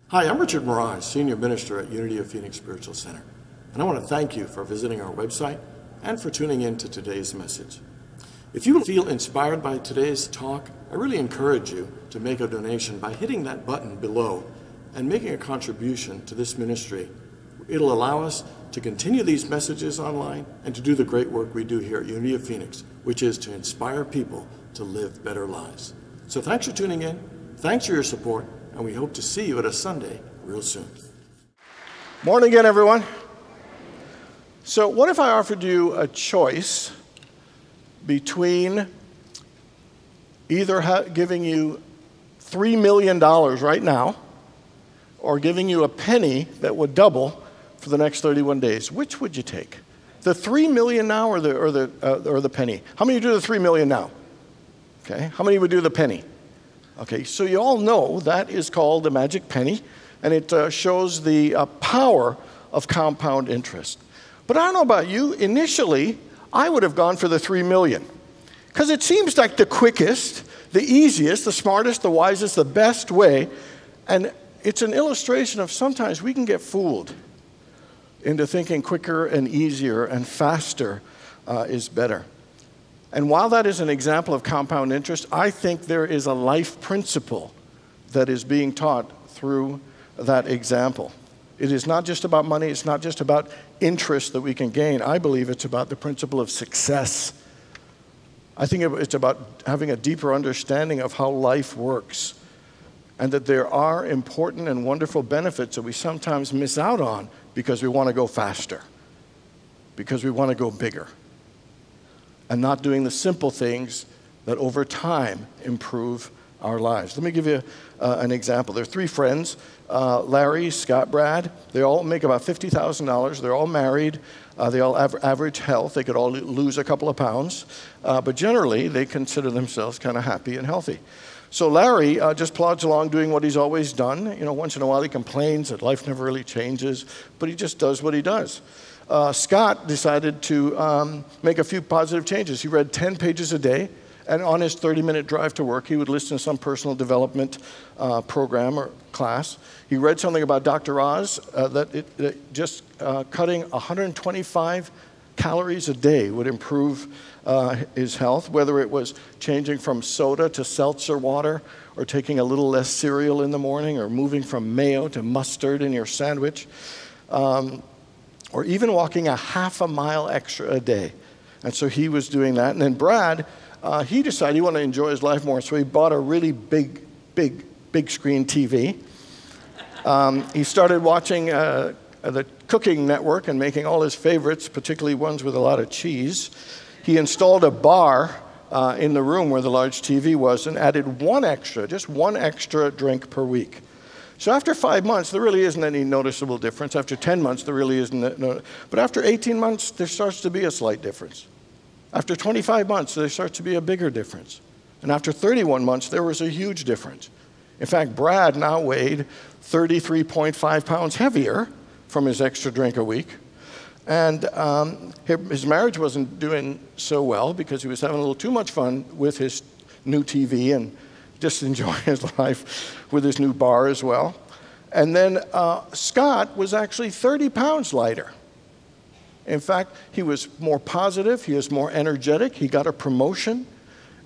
Hi, I'm Richard Maraj, Senior Minister at Unity of Phoenix Spiritual Center, and I want to thank you for visiting our website and for tuning in to today's message. If you feel inspired by today's talk, I really encourage you to make a donation by hitting that button below and making a contribution to this ministry. It'll allow us to continue these messages online and to do the great work we do here at Unity of Phoenix, which is to inspire people to live better lives. So thanks for tuning in, thanks for your support, and we hope to see you at a Sunday real soon. Morning again, everyone. So what if I offered you a choice between either giving you $3 million right now or giving you a penny that would double for the next 31 days? Which would you take? The $3 million now or the penny? How many do the $3 million now? Okay. How many would do the penny? Okay, so you all know that is called the magic penny, and it shows the power of compound interest. But I don't know about you. Initially, I would have gone for the $3 million, because it seems like the quickest, the easiest, the smartest, the wisest, the best way, and it's an illustration of sometimes we can get fooled into thinking quicker and easier and faster is better. And while that is an example of compound interest, I think there is a life principle that is being taught through that example. It is not just about money. It's not just about interest that we can gain. I believe it's about the principle of success. I think it's about having a deeper understanding of how life works, and that there are important and wonderful benefits that we sometimes miss out on because we want to go faster, because we want to go bigger, and not doing the simple things that over time improve our lives. Let me give you an example. There are three friends, Larry, Scott, Brad. They all make about $50,000. They're all married. They all have average health. They could all lose a couple of pounds. But generally, they consider themselves kind of happy and healthy. So Larry just plods along doing what he's always done. You know, once in a while he complains that life never really changes, but he just does what he does. Scott decided to make a few positive changes. He read 10 pages a day, and on his 30-minute drive to work, he would listen to some personal development program or class. He read something about Dr. Oz, that just cutting 125 calories a day would improve his health, whether it was changing from soda to seltzer water, or taking a little less cereal in the morning, or moving from mayo to mustard in your sandwich. Or even walking a half a mile extra a day. And so he was doing that. And then Brad, he decided he wanted to enjoy his life more, so he bought a really big screen TV. He started watching the Cooking Network and making all his favorites, particularly ones with a lot of cheese. He installed a bar in the room where the large TV was and added just one extra drink per week. So after 5 months, there really isn't any noticeable difference. After 10 months, there really isn't. But after 18 months, there starts to be a slight difference. After 25 months, there starts to be a bigger difference. And after 31 months, there was a huge difference. In fact, Brad now weighed 33.5 pounds heavier from his extra drink a week. And his marriage wasn't doing so well because he was having a little too much fun with his new TV and just enjoying his life with his new bar as well. And then Scott was actually 30 pounds lighter. In fact, he was more positive, he was more energetic, he got a promotion,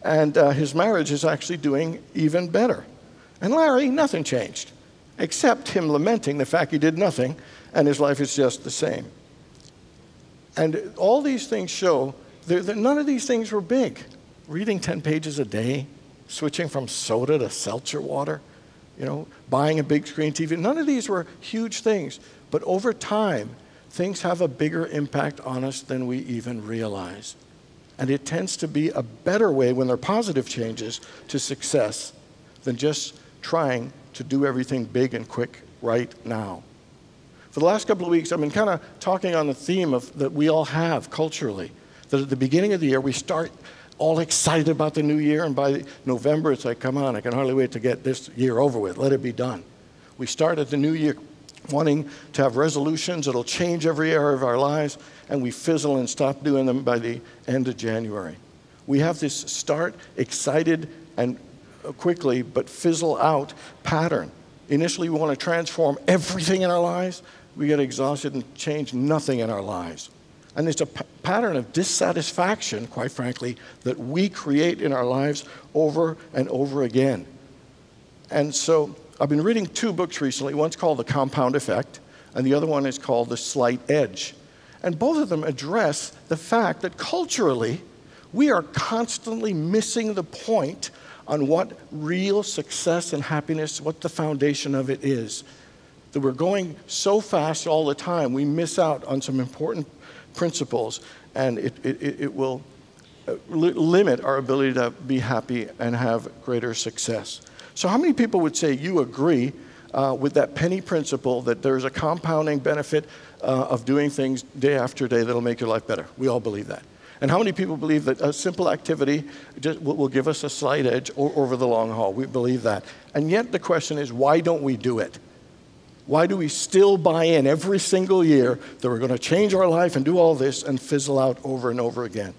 and his marriage is actually doing even better. And Larry, nothing changed, except him lamenting the fact he did nothing, and his life is just the same. And all these things show that none of these things were big. Reading 10 pages a day, switching from soda to seltzer water, buying a big screen TV. None of these were huge things. But over time, things have a bigger impact on us than we even realize. And it tends to be a better way when they're positive changes to success than just trying to do everything big and quick right now. For the last couple of weeks, I've been kind of talking on the theme that we all have culturally. That at the beginning of the year, we start all excited about the new year, and by November, it's like, come on, I can hardly wait to get this year over with. Let it be done. We start at the new year wanting to have resolutions that'll change every area of our lives, and we fizzle and stop doing them by the end of January. We have this start excited and quickly but fizzle out pattern Initially, we want to transform everything in our lives. We get exhausted and change nothing in our lives. And it's a pattern of dissatisfaction, quite frankly, that we create in our lives over and over again. And so I've been reading 2 books recently. One's called The Compound Effect, and the other one is called The Slight Edge. And both of them address the fact that culturally, we are constantly missing the point on what real success and happiness, what the foundation of it is. That we're going so fast all the time, we miss out on some important principles, and it will limit our ability to be happy and have greater success. So how many people would say you agree with that penny principle that there's a compounding benefit of doing things day after day that'll make your life better? We all believe that. And how many people believe that a simple activity just will give us a slight edge over the long haul? We believe that. And yet the question is, why don't we do it? Why do we still buy in every single year that we're going to change our life and do all this and fizzle out over and over again?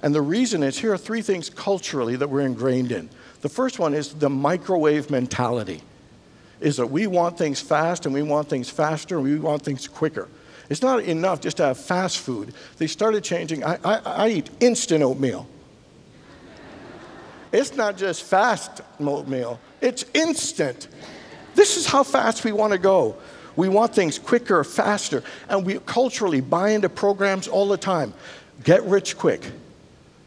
And the reason is, here are 3 things culturally that we're ingrained in. The first one is the microwave mentality, is that we want things fast and we want things faster and we want things quicker. It's not enough just to have fast food. They started changing. I eat instant oatmeal. It's not just fast oatmeal, it's instant. This is how fast we want to go. We want things quicker, faster, and we culturally buy into programs all the time. Get rich quick.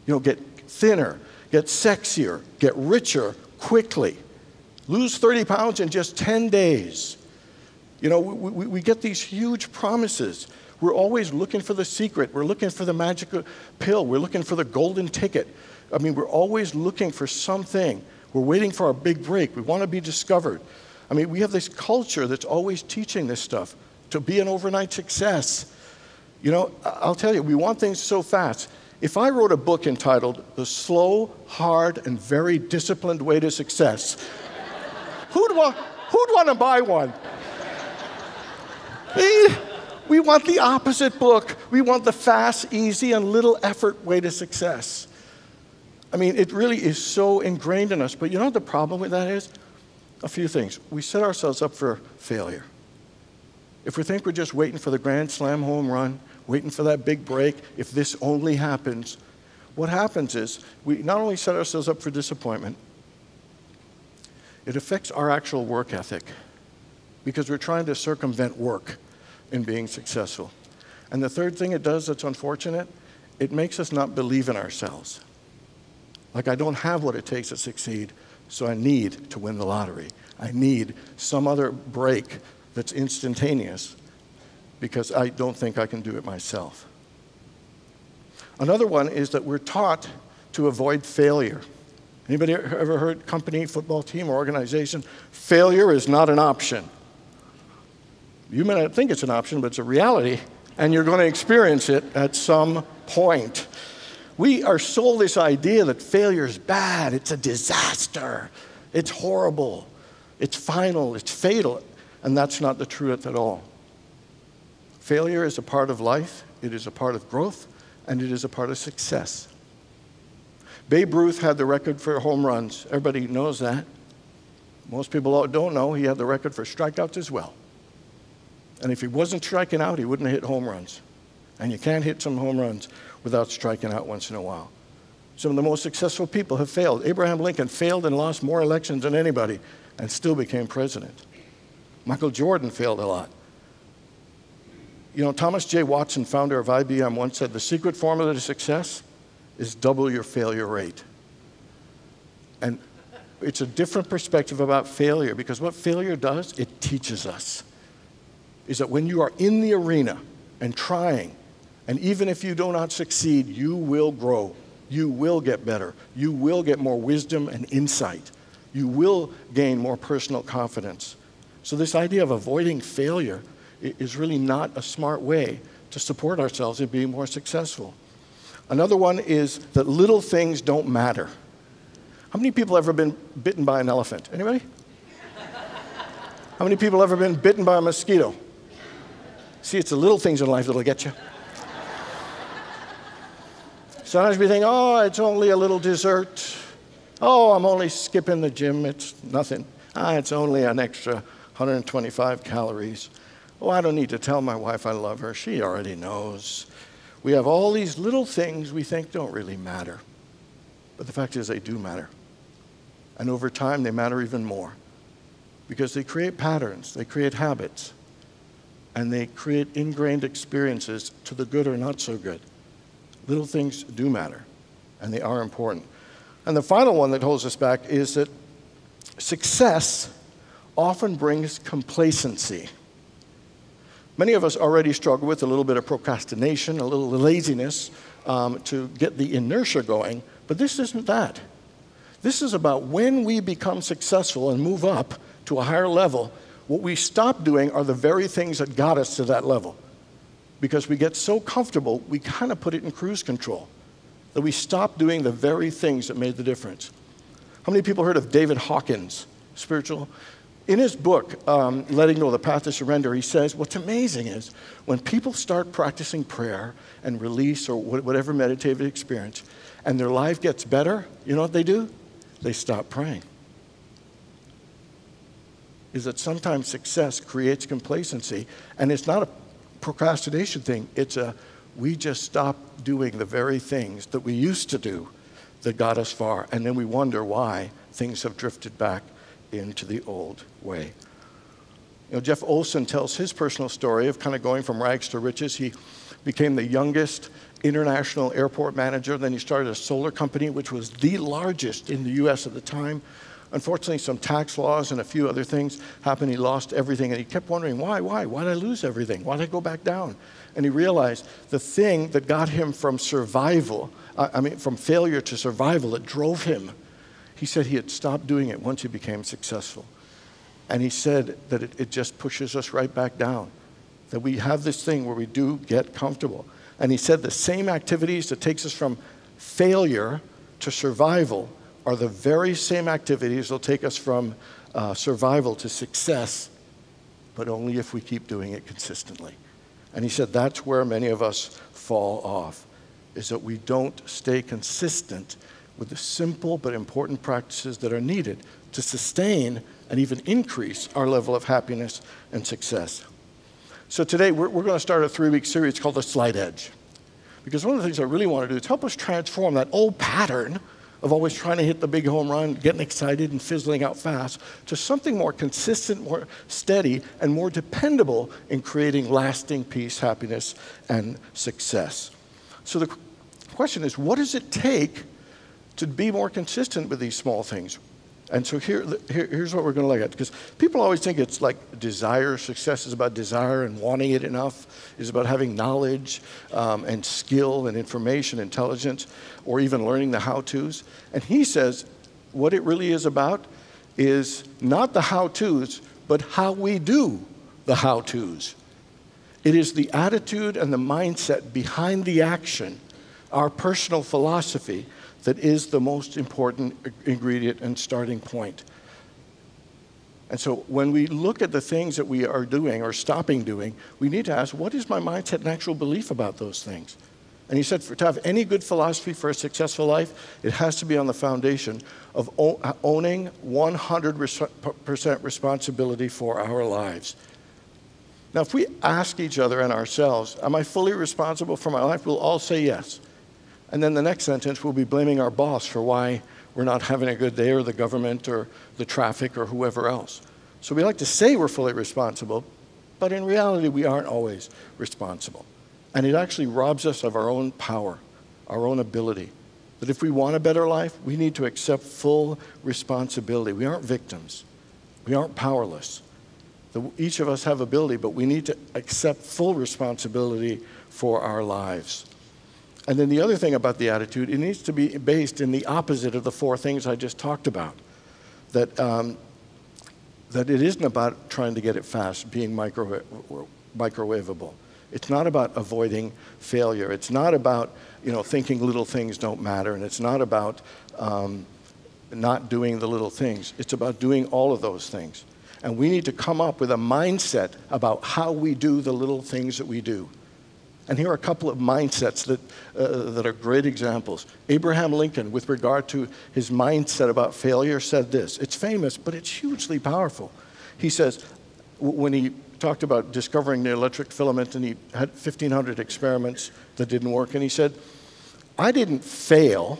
Get thinner, get sexier, get richer quickly. Lose 30 pounds in just 10 days. We get these huge promises. We're always looking for the secret. We're looking for the magic pill. We're looking for the golden ticket. I mean, we're always looking for something. We're waiting for our big break. We want to be discovered. I mean, we have this culture that's always teaching this stuff to be an overnight success. I'll tell you, we want things so fast. If I wrote a book entitled The Slow, Hard, and Very Disciplined Way to Success, who'd want to buy one? We want the opposite book. We want the fast, easy, and little effort way to success. I mean, it really is so ingrained in us. But you know what the problem with that is? A few things. We set ourselves up for failure. If we think we're just waiting for the grand slam home run, waiting for that big break, if this only happens, what happens is we not only set ourselves up for disappointment, it affects our actual work ethic because we're trying to circumvent work in being successful. And the third thing it does that's unfortunate, it makes us not believe in ourselves. Like, I don't have what it takes to succeed, so I need to win the lottery. I need some other break that's instantaneous because I don't think I can do it myself. Another one is that we're taught to avoid failure. Anybody ever heard company, football team, or organization? Failure is not an option. You may not think it's an option, but it's a reality, and you're going to experience it at some point. We are sold this idea that failure is bad, it's a disaster, it's horrible, it's final, it's fatal, and that's not the truth at all. Failure is a part of life, it is a part of growth, and it is a part of success. Babe Ruth had the record for home runs. Everybody knows that. Most people don't know he had the record for strikeouts as well. And if he wasn't striking out, he wouldn't have hit home runs. And you can't hit some home runs without striking out once in a while. Some of the most successful people have failed. Abraham Lincoln failed and lost more elections than anybody and still became president. Michael Jordan failed a lot. Thomas J. Watson, founder of IBM, once said, the secret formula to success is double your failure rate. And it's a different perspective about failure, because what failure does, it teaches us, is that when you are in the arena and trying, and even if you do not succeed, you will grow. You will get better. You will get more wisdom and insight. You will gain more personal confidence. So this idea of avoiding failure is really not a smart way to support ourselves in being more successful. Another one is that little things don't matter. How many people have ever been bitten by an elephant? Anybody? How many people have ever been bitten by a mosquito? See, it's the little things in life that'll get you. Sometimes we think, oh, it's only a little dessert. Oh, I'm only skipping the gym. It's nothing. It's only an extra 125 calories. Oh, I don't need to tell my wife I love her. She already knows. We have all these little things we think don't really matter. But the fact is they do matter. And over time, they matter even more. Because they create patterns, they create habits, and they create ingrained experiences to the good or not so good. Little things do matter, and they are important. And the final one that holds us back is that success often brings complacency. Many of us already struggle with a little bit of procrastination, a little laziness to get the inertia going, but this isn't that. This is about when we become successful and move up to a higher level, what we stop doing are the very things that got us to that level. Because we get so comfortable, we kind of put it in cruise control, that we stop doing the very things that made the difference. How many people heard of David Hawkins, spiritual? In his book, Letting Go, The Path to Surrender, he says, what's amazing is when people start practicing prayer and release or whatever meditative experience, and their life gets better, you know what they do? They stop praying. Is that sometimes success creates complacency, and it's not a procrastination thing. It's we just stop doing the very things that we used to do that got us far, and then we wonder why things have drifted back into the old way. You know, Jeff Olson tells his personal story of kind of going from rags to riches. He became the youngest international airport manager. Then he started a solar company, which was the largest in the U.S. at the time. Unfortunately, some tax laws and a few other things happened. He lost everything, and he kept wondering, why? Why did I lose everything? Why did I go back down? And he realized the thing that got him from survival, from failure to survival, that drove him, he said he had stopped doing it once he became successful. And he said that it just pushes us right back down, that we have this thing where we do get comfortable. And he said the same activities that takes us from failure to survival are the very same activities that will take us from survival to success, but only if we keep doing it consistently. And he said that's where many of us fall off, is that we don't stay consistent with the simple but important practices that are needed to sustain and even increase our level of happiness and success. So today we're going to start a 3-week series called The Slight Edge. Because one of the things I really want to do is help us transform that old pattern of always trying to hit the big home run, getting excited and fizzling out fast, to something more consistent, more steady, and more dependable in creating lasting peace, happiness, and success. So the question is, what does it take to be more consistent with these small things? And so here's what we're going to look at. Because people always think it's like desire. Success is about desire and wanting it enough. It's about having knowledge and skill and information, intelligence, or even learning the how-tos. And he says what it really is about is not the how-tos, but how we do the how-tos. It is the attitude and the mindset behind the action, our personal philosophy, that is the most important ingredient and starting point. And so when we look at the things that we are doing or stopping doing, we need to ask, what is my mindset and actual belief about those things? And he said, to have any good philosophy for a successful life, it has to be on the foundation of owning 100% responsibility for our lives. Now, if we ask each other and ourselves, am I fully responsible for my life? We'll all say yes. And then the next sentence, we'll be blaming our boss for why we're not having a good day, or the government, or the traffic, or whoever else. So we like to say we're fully responsible, but in reality, we aren't always responsible. And it actually robs us of our own power, our own ability. That if we want a better life, we need to accept full responsibility. We aren't victims. We aren't powerless. Each of us have ability, but we need to accept full responsibility for our lives. And then the other thing about the attitude, it needs to be based in the opposite of the 4 things I just talked about. That it isn't about trying to get it fast, being microwavable. It's not about avoiding failure. It's not about thinking little things don't matter, and it's not about not doing the little things. It's about doing all of those things. And we need to come up with a mindset about how we do the little things that we do. And here are a couple of mindsets that are great examples. Abraham Lincoln, with regard to his mindset about failure, said this. It's famous, but it's hugely powerful. He says, when he talked about discovering the electric filament, and he had 1,500 experiments that didn't work, and he said, I didn't fail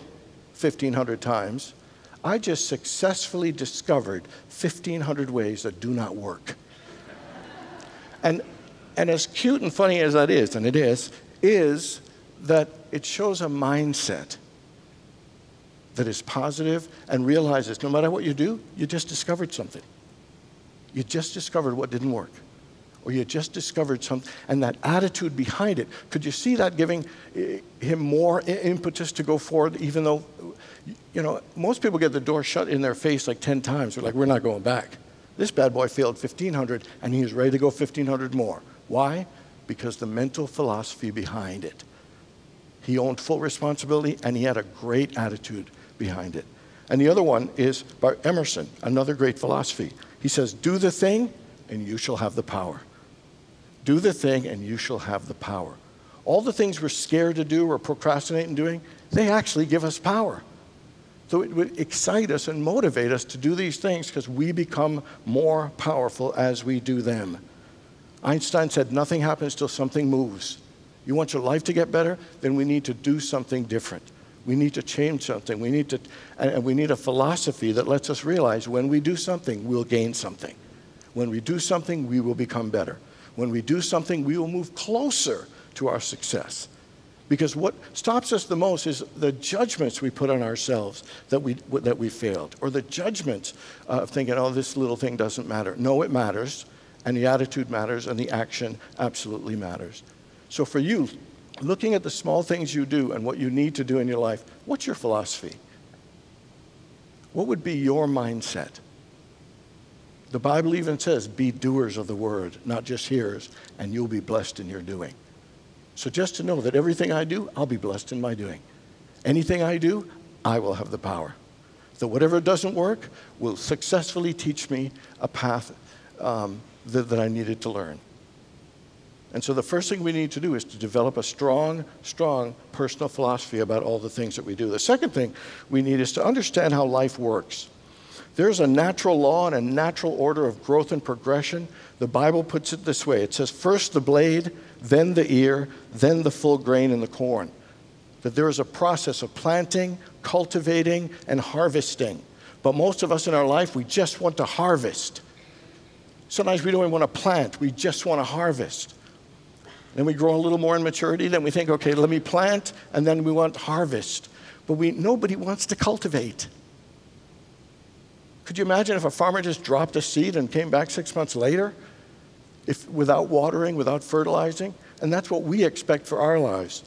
1,500 times. I just successfully discovered 1,500 ways that do not work. And as cute and funny as that is, and it is that it shows a mindset that is positive and realizes no matter what you do, you just discovered something. You just discovered what didn't work. Or you just discovered something, and that attitude behind it. Could you see that giving him more impetus to go forward, even though, you know, most people get the door shut in their face like 10 times. They're like, we're not going back. This bad boy failed 1,500, and he was ready to go 1,500 more. Why? Because the mental philosophy behind it. He owned full responsibility, and he had a great attitude behind it. And the other one is by Emerson, another great philosophy. He says, do the thing, and you shall have the power. Do the thing, and you shall have the power. All the things we're scared to do or procrastinate in doing, they actually give us power. So it would excite us and motivate us to do these things because we become more powerful as we do them. Einstein said, nothing happens till something moves. You want your life to get better? Then we need to do something different. We need to change something. We need a philosophy that lets us realize when we do something, we'll gain something. When we do something, we will become better. When we do something, we will move closer to our success. Because what stops us the most is the judgments we put on ourselves that we failed, or the judgments of thinking, oh, this little thing doesn't matter. No, it matters, and the attitude matters, and the action absolutely matters. So for you, looking at the small things you do and what you need to do in your life, what's your philosophy? What would be your mindset? The Bible even says, be doers of the word, not just hearers, and you'll be blessed in your doing. So just to know that everything I do, I'll be blessed in my doing. Anything I do, I will have the power. So whatever doesn't work will successfully teach me a path that I needed to learn. And so the first thing we need to do is to develop a strong, strong personal philosophy about all the things that we do. The second thing we need is to understand how life works. There's a natural law and a natural order of growth and progression. The Bible puts it this way. It says, first the blade, then the ear, then the full grain in the corn. That there is a process of planting, cultivating, and harvesting. But most of us in our life, we just want to harvest. Sometimes we don't even want to plant. We just want to harvest. Then we grow a little more in maturity. Then we think, okay, let me plant, and then we want to harvest. But nobody wants to cultivate. Could you imagine if a farmer just dropped a seed and came back 6 months later? Without watering, without fertilizing? And that's what we expect for our lives.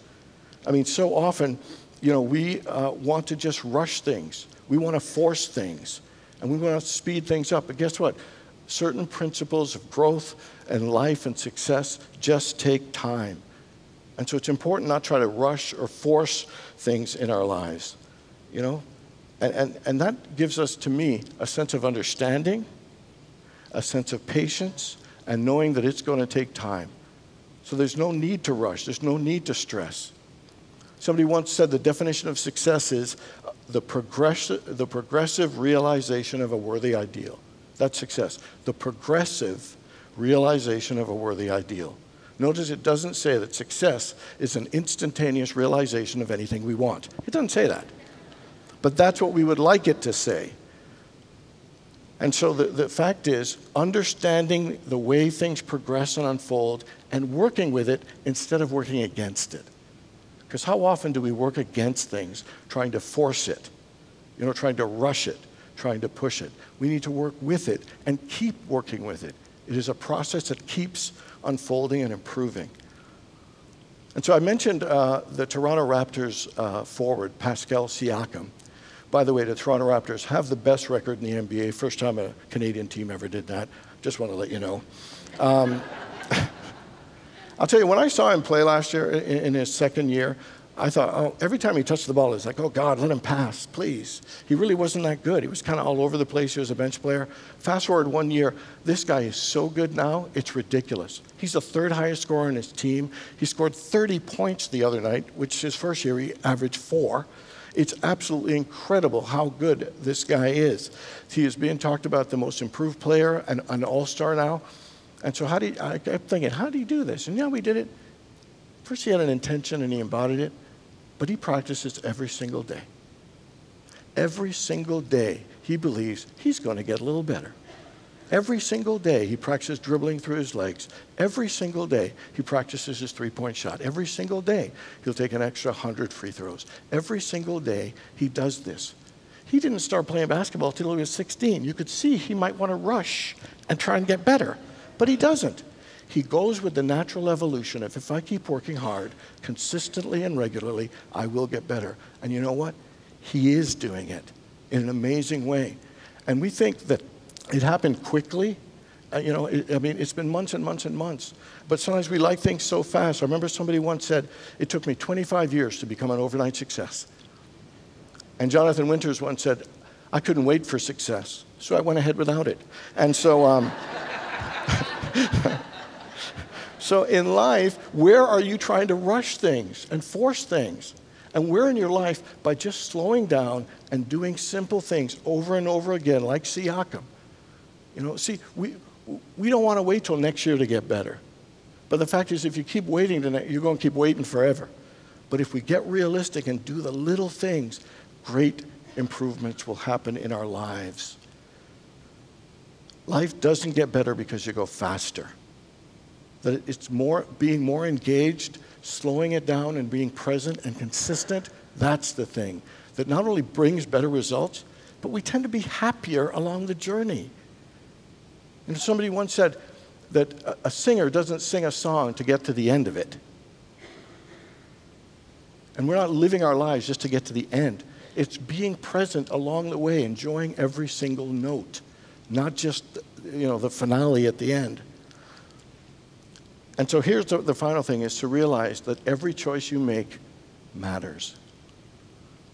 I mean, so often, you know, we want to just rush things. We want to force things. And we want to speed things up. But guess what? Certain principles of growth and life and success just take time. And so it's important not to try to rush or force things in our lives, you know? And that gives us, to me, a sense of understanding, a sense of patience, and knowing that it's going to take time. So there's no need to rush. There's no need to stress. Somebody once said the definition of success is the progressive realization of a worthy ideal. That's success. The progressive realization of a worthy ideal. Notice it doesn't say that success is an instantaneous realization of anything we want. It doesn't say that. But that's what we would like it to say. And so the fact is, understanding the way things progress and unfold and working with it instead of working against it. Because how often do we work against things, trying to force it, you know, trying to rush it, trying to push it? We need to work with it and keep working with it. It is a process that keeps unfolding and improving. And so I mentioned the Toronto Raptors forward, Pascal Siakam. By the way, the Toronto Raptors have the best record in the NBA. First time a Canadian team ever did that. Just want to let you know. I'll tell you, when I saw him play last year in his second year, I thought, oh, every time he touched the ball, it's like, oh, God, let him pass, please. He really wasn't that good. He was kind of all over the place. He was a bench player. Fast forward 1 year, this guy is so good now, it's ridiculous. He's the third highest scorer on his team. He scored 30 points the other night, which his first year he averaged 4. It's absolutely incredible how good this guy is. He is being talked about the most improved player and an all-star now. And so I kept thinking, how do you do this? And yeah, we did it. First he had an intention and he embodied it, but he practices every single day. Every single day he believes he's going to get a little better. Every single day he practices dribbling through his legs. Every single day he practices his three-point shot. Every single day he'll take an extra 100 free throws. Every single day he does this. He didn't start playing basketball until he was 16. You could see he might want to rush and try and get better, but he doesn't. He goes with the natural evolution of, if I keep working hard, consistently and regularly, I will get better. And you know what? He is doing it in an amazing way. And we think that it happened quickly. It's been months and months and months. But sometimes we like things so fast. I remember somebody once said, it took me 25 years to become an overnight success. And Jonathan Winters once said, I couldn't wait for success, so I went ahead without it. And so, so in life, where are you trying to rush things and force things? And where in your life, by just slowing down and doing simple things over and over again, like Siakam? We don't want to wait till next year to get better. But the fact is, if you keep waiting, you're going to keep waiting forever. But if we get realistic and do the little things, great improvements will happen in our lives. Life doesn't get better because you go faster. That it's being more engaged, slowing it down and being present and consistent. That's the thing that not only brings better results, but we tend to be happier along the journey. And somebody once said that a singer doesn't sing a song to get to the end of it. And we're not living our lives just to get to the end. It's being present along the way, enjoying every single note, not just the finale at the end. And so here's the final thing, is to realize that every choice you make matters.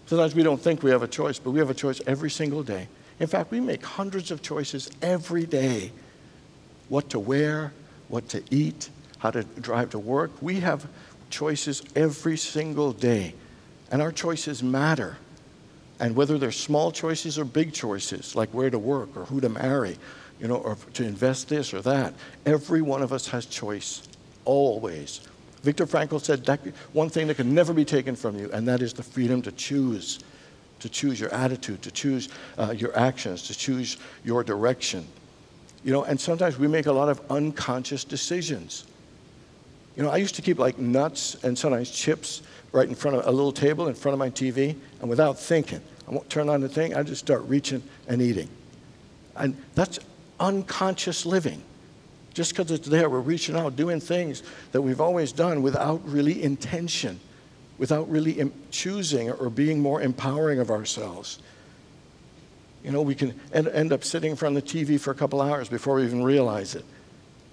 Sometimes we don't think we have a choice, but we have a choice every single day. In fact, we make hundreds of choices every day. What to wear, what to eat, how to drive to work. We have choices every single day. And our choices matter. And whether they're small choices or big choices, like where to work or who to marry, or to invest this or that, every one of us has choice, always. Viktor Frankl said that one thing that can never be taken from you, and that is the freedom to choose your attitude, to choose your actions, to choose your direction. And sometimes we make a lot of unconscious decisions. I used to keep like nuts and sometimes chips right in front of a little table in front of my TV, and without thinking, I won't turn on the thing, I just start reaching and eating. And that's unconscious living. Just because it's there, we're reaching out, doing things that we've always done without really intention, without really choosing or being more empowering of ourselves. We can end up sitting in front of the TV for a couple hours before we even realize it,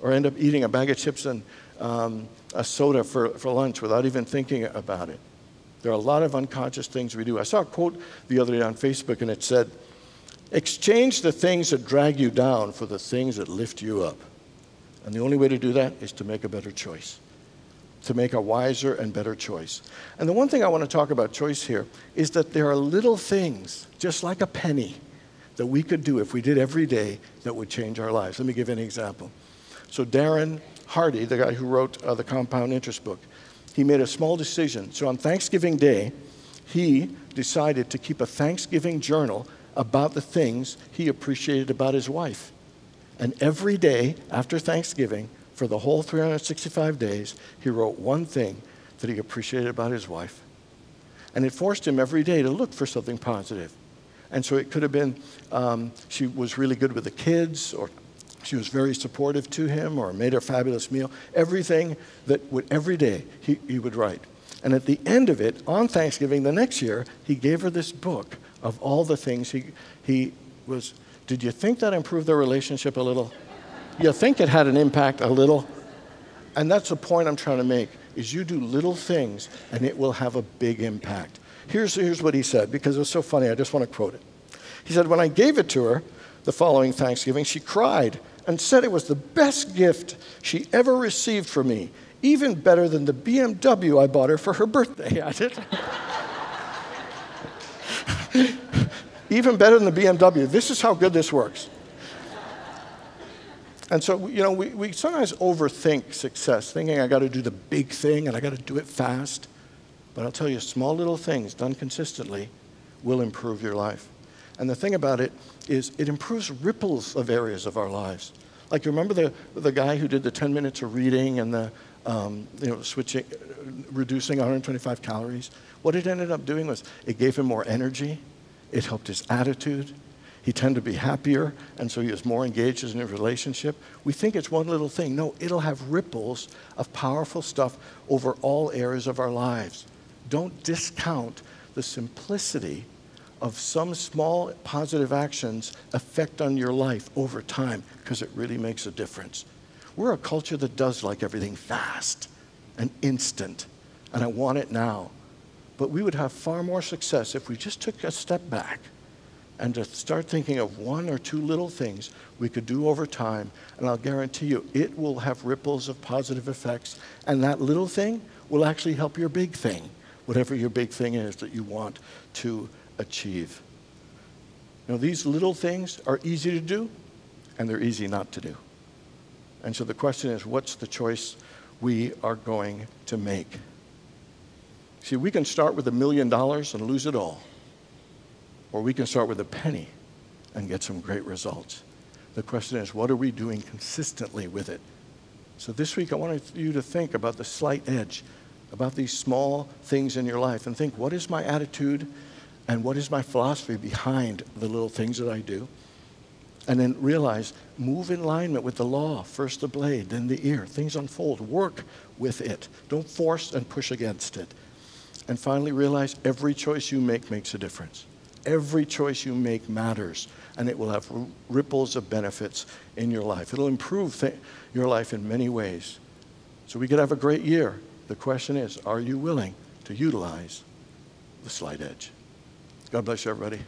or end up eating a bag of chips and a soda for lunch without even thinking about it. There are a lot of unconscious things we do. I saw a quote the other day on Facebook, and it said, exchange the things that drag you down for the things that lift you up. And the only way to do that is to make a better choice, to make a wiser and better choice. And the one thing I want to talk about choice here is that there are little things, just like a penny, that we could do if we did every day that would change our lives. Let me give you an example. So Darren Hardy, the guy who wrote the Compound Interest book, he made a small decision. So on Thanksgiving Day, he decided to keep a Thanksgiving journal about the things he appreciated about his wife. And every day after Thanksgiving, for the whole 365 days, he wrote one thing that he appreciated about his wife. And it forced him every day to look for something positive. And so it could have been she was really good with the kids, or she was very supportive to him, or made a fabulous meal. Everything that would, every day he would write. And at the end of it, on Thanksgiving the next year, he gave her this book of all the things he was. Did you think that improved their relationship a little? You think it had an impact a little? And that's the point I'm trying to make, is you do little things and it will have a big impact. Here's what he said, because it was so funny, I just want to quote it. He said, when I gave it to her the following Thanksgiving, she cried and said it was the best gift she ever received from me, even better than the BMW I bought her for her birthday. I did. Even better than the BMW. This is how good this works. And so, you know, we sometimes overthink success, thinking I got to do the big thing and I got to do it fast. But I'll tell you, small little things done consistently will improve your life. And the thing about it is it improves ripples of areas of our lives. Like, you remember the guy who did the 10 minutes of reading and the, reducing 125 calories? What it ended up doing was it gave him more energy. It helped his attitude. He tended to be happier, and so he was more engaged in a relationship. We think it's one little thing. No, it'll have ripples of powerful stuff over all areas of our lives. Don't discount the simplicity of some small positive actions effect on your life over time, because it really makes a difference. We're a culture that does like everything fast and instant, and I want it now. But we would have far more success if we just took a step back and to start thinking of one or two little things we could do over time, and I'll guarantee you it will have ripples of positive effects, and that little thing will actually help your big thing, whatever your big thing is that you want to achieve. You know, these little things are easy to do, and they're easy not to do. And so the question is, what's the choice we are going to make? See, we can start with $1 million and lose it all. Or we can start with a penny and get some great results. The question is, what are we doing consistently with it? So this week, I wanted you to think about the slight edge, about these small things in your life, and think, what is my attitude and what is my philosophy behind the little things that I do? And then realize, move in alignment with the law. First the blade, then the ear. Things unfold. Work with it. Don't force and push against it. And finally realize every choice you make makes a difference. Every choice you make matters, and it will have ripples of benefits in your life. It'll improve your life in many ways. So we could have a great year. The question is, are you willing to utilize the slight edge? God bless you, everybody.